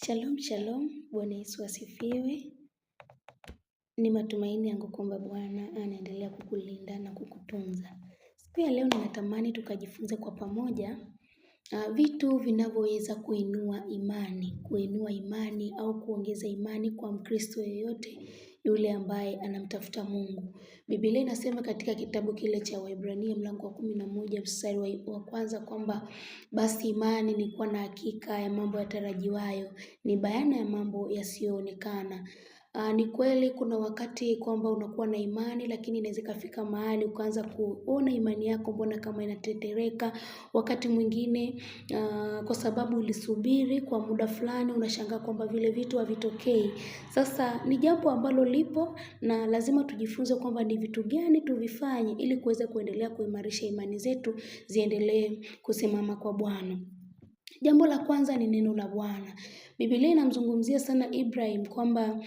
Shalom, shalom. Bwana Yesu asifiwe. Ni matumaini yangu kwamba Bwana anaendelea kukulinda na kukutunza. Siku ya leo ninatamani tukajifunze kwa pamoja vitu vinavyoweza kuinua imani au kuongeza imani kwa Mkristo yeyote yule ambaye anamtafuta Mungu. Biblia inasema katika kitabu kile cha Waebrania mlango wa 11 mstari wa kwanza kwamba basi imani ni kuwa na hakika ya mambo yatarajiwayo, ni bayana ya mambo yasiyoonekana. Ni kweli kuna wakati kwamba unakuwa na imani lakini inaweza kufika mahali ukaanza kuona imani yako mbona kama inatetereka. Wakati mwingine kwa sababu ulisubiri kwa muda fulani unashangaa kwamba vile vitu havitokei. Sasa ni jambo ambalo lipo na lazima tujifunze kwamba ni vitu gani tuvifanye ili kuweza kuendelea kuimarisha imani zetu ziendelee kusimama kwa Bwana. Jambo la kwanza ni neno la Bwana. Biblia inamzungumzia sana Ibrahim kwamba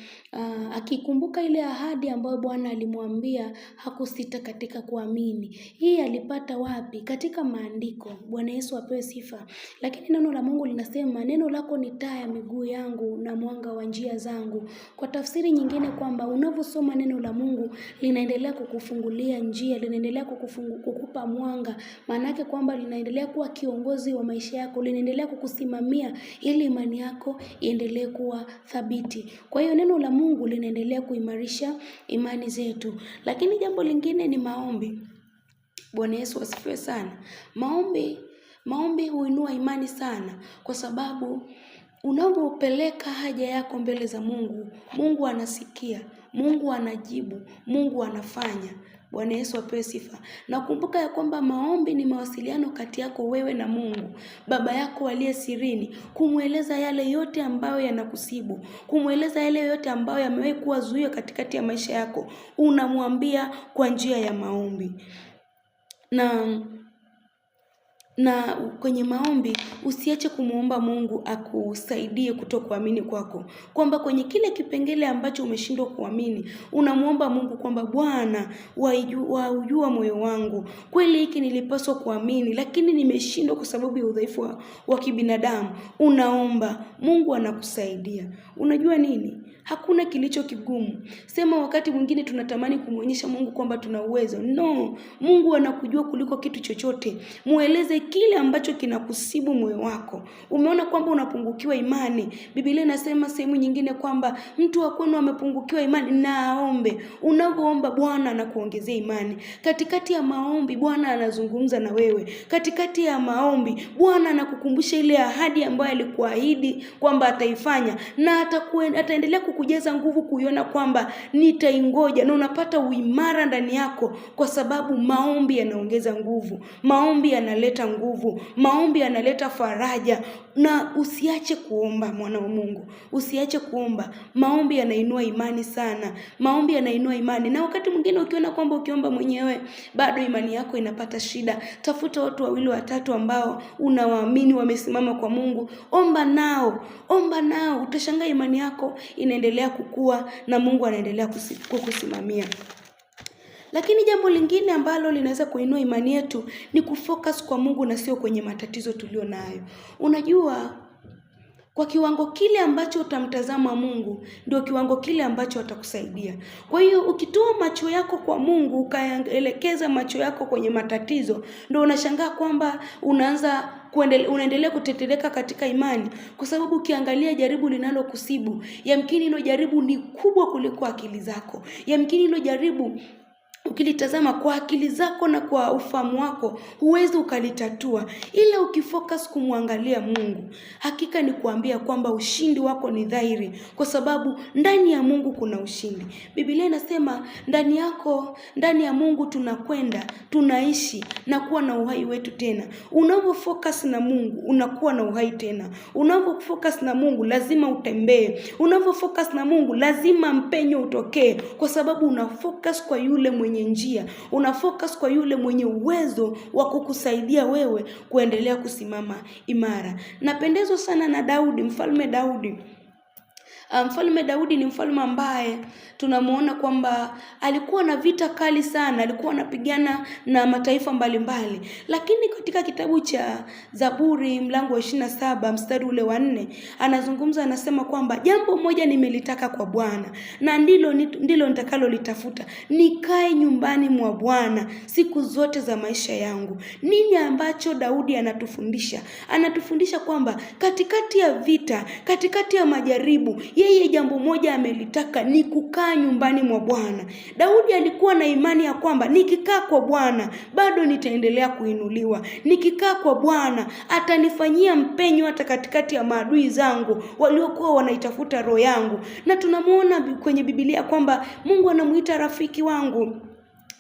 akikumbuka ile ahadi ambayo Bwana alimwambia hakusita katika kuamini. Hii alipata wapi? Katika maandiko. Bwana Yesu apewe sifa. Lakini neno la Mungu linasema neno lako ni taa ya miguu yangu na mwanga wa njia zangu. Kwa tafsiri nyingine kwamba unaposoma neno la Mungu linaendelea kukufungulia njia, linaendelea kukupa mwanga. Maana yake kwamba linaendelea kuwa kiongozi wa maisha yako, linaendelea kukusimamia ili imani yako iendelee kuwa thabiti. Kwa hiyo neno la Mungu linaendelea kuimarisha imani zetu. Lakini jambo lingine ni maombi. Bwana Yesu asifiwe sana. Maombi huinua imani sana kwa sababu unapopeleka haja yako mbele za Mungu, Mungu anasikia, Mungu anajibu, Mungu anafanya. Bwana Yesu apewe sifa. Na kumbuka ya kwamba maombi ni mawasiliano kati yako wewe na Mungu, Baba yako aliye sirini, kumweleza yale yote ambayo yanakusibu, kumweleza yale yote ambayo yamewahi kuwa zuio katikati ya maisha yako, unamwambia kwa njia ya maombi. Na kwenye maombi usiache kumuomba Mungu akusaidie kutokuamini kwako. Kwamba kwenye kile kipengele ambacho umeshindwa kuamini, unamuomba Mungu kwamba Bwana waujua moyo wangu. Kweli hiki nilipaswa kuamini lakini nimeshindwa kwa sababu ya udhaifu wa kibinadamu. Unaomba, Mungu anakusaidia. Unajua nini? Hakuna kilicho kigumu. Sema wakati mwingine tunatamani kumuonyesha Mungu kwamba tuna uwezo. No, Mungu anakujua kuliko kitu chochote. Mueleze kile ambacho kinakusibu moyo wako. Umeona kwamba unapungukiwa imani. Biblia inasema sehemu nyingine kwamba mtu wa kwenu amepungukiwa imani na aombe. Unapoomba Bwana anakuongezea imani. Katikati ya maombi Bwana anazungumza na wewe. Katikati ya maombi Bwana anakukumbusha ile ahadi ambayo alikuahidi kwamba ataifanya na ataendelea kukujaza nguvu kuiona kwamba nitaingoja, na unapata uimara ndani yako kwa sababu maombi yanaongeza nguvu. Maombi yanaleta nguvu. Maombi yanaleta faraja. Na usiache kuomba mwana wa Mungu. Usiache kuomba. Maombi yanainua imani sana. Maombi yanainua imani. Na wakati mwingine ukiona kwamba ukiomba mwenyewe bado imani yako inapata shida, tafuta watu 2 watatu ambao unawaamini wamesimama kwa Mungu. Omba nao. Utashangaa imani yako inaendelea kukua na Mungu anaendelea kukusimamia. Lakini jambo lingine ambalo linaweza kuinua imani yetu ni kufocus kwa Mungu na sio kwenye matatizo tulio nayo. Unajua kwa kiwango kile ambacho utamtazama Mungu ndio kiwango kile ambacho atakusaidia. Kwa hiyo ukitoa macho yako kwa Mungu ukaelekeza macho yako kwenye matatizo, ndio unashangaa kwamba unaendelea kutetereka katika imani, kwa sababu ukiangalia jaribu linalokusibu, yamkini hilo jaribu ni kubwa kuliko akili zako. Yamkini hilo jaribu ukilitazama kwa akili zako na kwa ufahamu wako huwezi ukalitatua, ila ukifocus kumwangalia Mungu, hakika ni kuambia kwamba ushindi wako ni dhahiri, kwa sababu ndani ya Mungu kuna ushindi. Biblia inasema ndani ya Mungu tunakwenda, tunaishi na kuwa na uhai wetu tena. Unapofocus na Mungu unakuwa na uhai tena. Unapofocus na Mungu lazima utembee. Unapofocus na Mungu lazima mpenyo utokee, kwa sababu unafocus kwa yule mwenye njia. Unafocus kwa yule mwenye uwezo wa kukusaidia wewe kuendelea kusimama imara. Napendezwa sana na Daudi, mfalme Daudi. Mfalme Daudi ni mfalme ambaye tunamuona kwamba alikuwa na vita kali sana, alikuwa anapigana na mataifa mbalimbali. Lakini katika kitabu cha Zaburi mlango wa 27 mstari ule wa 4 anazungumza, anasema kwamba jambo moja nimelitaka kwa Bwana, na ndilo nitakalo litafuta, nikae nyumbani mwa Bwana siku zote za maisha yangu. Nini ambacho Daudi anatufundisha? Anatufundisha kwamba katikati ya vita, katikati ya majaribu, yeye jambo moja amelitaka, ni kukaa nyumbani mwa Bwana. Daudi alikuwa na imani ya kwamba nikikaa kwa Bwana bado nitaendelea kuinuliwa. Nikikaa kwa Bwana atanifanyia mpenyo hata katikati ya maadui zangu waliokuwa wanaitafuta roho yangu. Na tunamuona kwenye Biblia kwamba Mungu anamuita rafiki wangu.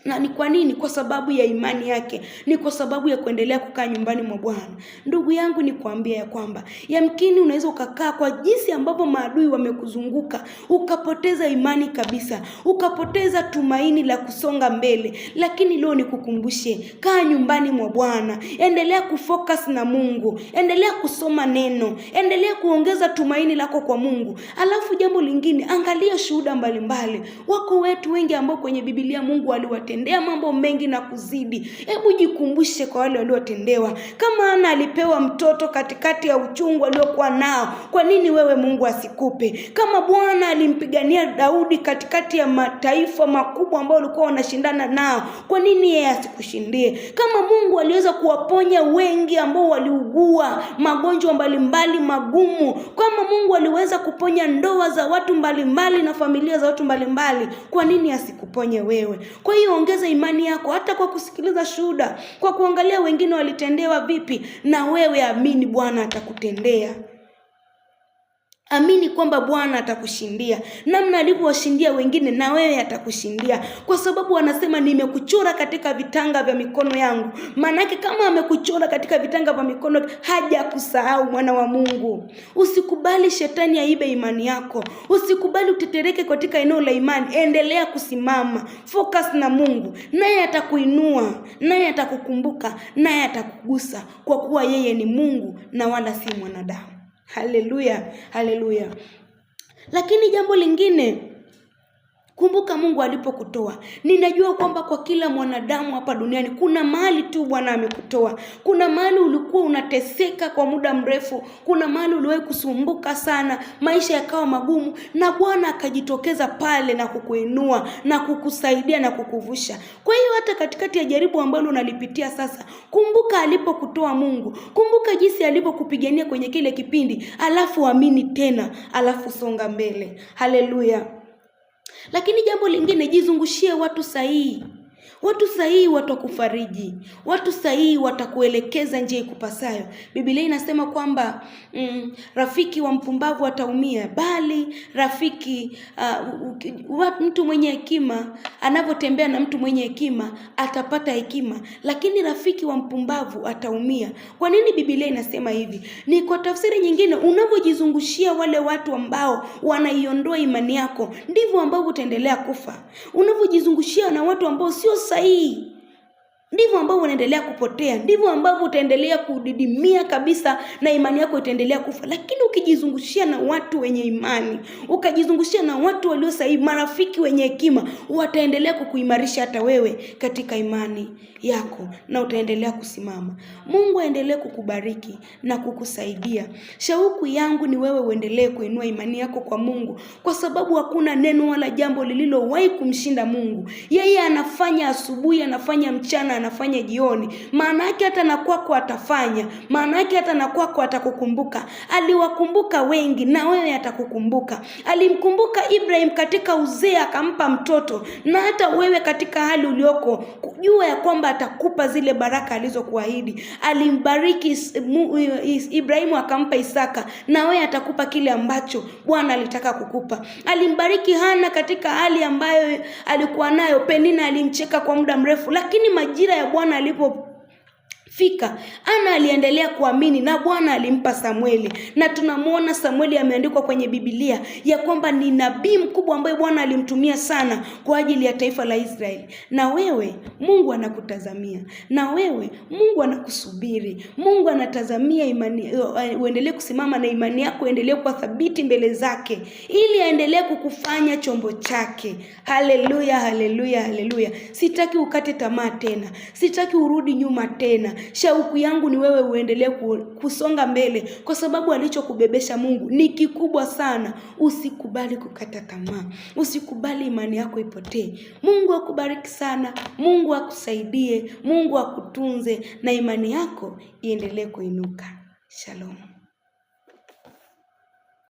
Na ni kwa nini? Kwa sababu ya imani yake, ni kwa sababu ya kuendelea kukaa nyumbani mwa Bwana. Ndugu yangu, ni kuambia ya kwamba yamkini unaweza ukakaa kwa jinsi ambavyo maadui wamekuzunguka, ukapoteza imani kabisa, ukapoteza tumaini la kusonga mbele. Lakini leo nikukumbushe, kaa nyumbani mwa Bwana, endelea kufocus na Mungu, endelea kusoma neno, endelea kuongeza tumaini lako kwa Mungu. Alafu jambo lingine, angalia shuhuda mbalimbali. Wako wetu wengi ambao kwenye Biblia Mungu aliwatendea mambo mengi na kuzidi. Hebu jikumbushe kwa wale waliotendewa. Kama Ana alipewa mtoto katikati ya uchungu aliokuwa nao, kwa nini wewe Mungu asikupe? Kama Bwana alimpigania Daudi katikati ya mataifa makubwa ambao walikuwa wanashindana nao, kwa nini yeye asikushindie? Kama Mungu aliweza kuwaponya wengi ambao waliugua magonjwa mbalimbali magumu, kama Mungu aliweza kuponya ndoa za watu mbalimbali na familia za watu mbalimbali, kwa nini asikuponye wewe? Kwa hiyo ongeza imani yako hata kwa kusikiliza shuhuda, kwa kuangalia wengine walitendewa vipi, na wewe amini Bwana atakutendea. Amini kwamba Bwana atakushindia. Namna alivyowashindia wengine, na wewe atakushindia. Kwa sababu anasema nimekuchora katika vitanga vya mikono yangu. Maana yake kama amekuchora katika vitanga vya mikono, hajakusahau mwana wa Mungu. Usikubali shetani aibe imani yako. Usikubali utetereke katika eneo la imani. Endelea kusimama. Focus na Mungu. Naye atakuinua, naye atakukumbuka, naye atakugusa, kwa kuwa yeye ni Mungu na wala si mwanadamu. Haleluya, haleluya. Lakini jambo lingine, kumbuka Mungu alipokutoa. Ninajua kwamba kwa kila mwanadamu hapa duniani kuna mahali tu Bwana amekutoa. Kuna mahali ulikuwa unateseka kwa muda mrefu, kuna mahali uliwahi kusumbuka sana, maisha yakawa magumu, na Bwana akajitokeza pale na kukuinua na kukusaidia na kukuvusha. Kwa hiyo hata katikati ya jaribu ambalo unalipitia sasa, kumbuka alipokutoa Mungu. Kumbuka jinsi alipokupigania kwenye kile kipindi, alafu amini tena, alafu songa mbele. Haleluya. Lakini jambo lingine, jizungushie watu sahihi. Watu sahihi watakufariji. Watu sahihi watakuelekeza njia ikupasayo. Biblia inasema kwamba rafiki wa mpumbavu ataumia, bali rafiki mtu mwenye hekima anapotembea na mtu mwenye hekima atapata hekima, lakini rafiki wa mpumbavu ataumia. Kwa nini Biblia inasema hivi? Ni kwa tafsiri nyingine, unavyojizungushia wale watu ambao wanaiondoa imani yako, ndivyo ambavyo utaendelea kufa. Unavyojizungushia na watu ambao sio sahihi, ndivyo ambavyo unaendelea kupotea, ndivyo ambavyo utaendelea kudidimia kabisa na imani yako itaendelea kufa. Lakini ukijizungushia na watu wenye imani, ukajizungushia na watu walio sahihi, marafiki wenye hekima, wataendelea kukuimarisha hata wewe katika imani yako na utaendelea kusimama. Mungu aendelee kukubariki na kukusaidia. Shauku yangu ni wewe uendelee kuinua imani yako kwa Mungu, kwa sababu hakuna neno wala jambo lililowahi kumshinda Mungu. Yeye anafanya asubuhi, anafanya mchana, anafanya jioni. Maana yake hata na kwako atafanya. Maana yake hata na kwako atakukumbuka. Aliwakumbuka wengi, na wewe atakukumbuka. Alimkumbuka Ibrahim katika uzee akampa mtoto, na hata wewe katika hali ulioko, kujua ya kwamba atakupa zile baraka alizokuahidi. Alimbariki Ibrahimu akampa Isaka, na wewe atakupa kile ambacho Bwana alitaka kukupa. Alimbariki Hana katika hali ambayo alikuwa nayo. Penina alimcheka kwa muda mrefu, lakini majira ya Bwana fika. Ana aliendelea kuamini na Bwana alimpa Samueli. Na tunamuona Samueli ameandikwa kwenye Biblia ya kwamba ni nabii mkubwa ambaye Bwana alimtumia sana kwa ajili ya taifa la Israeli. Na wewe Mungu anakutazamia. Na wewe Mungu anakusubiri. Mungu anatazamia imani, uendelee kusimama na imani yako endelee kuwa thabiti mbele zake ili aendelee kukufanya chombo chake. Haleluya, haleluya, haleluya. Sitaki ukate tamaa tena. Sitaki urudi nyuma tena. Shauku yangu ni wewe uendelee kusonga mbele kwa sababu alichokubebesha Mungu ni kikubwa sana. Usikubali kukata tamaa. Usikubali imani yako ipotee. Mungu akubariki sana. Mungu akusaidie. Mungu akutunze na imani yako iendelee kuinuka. Shalom.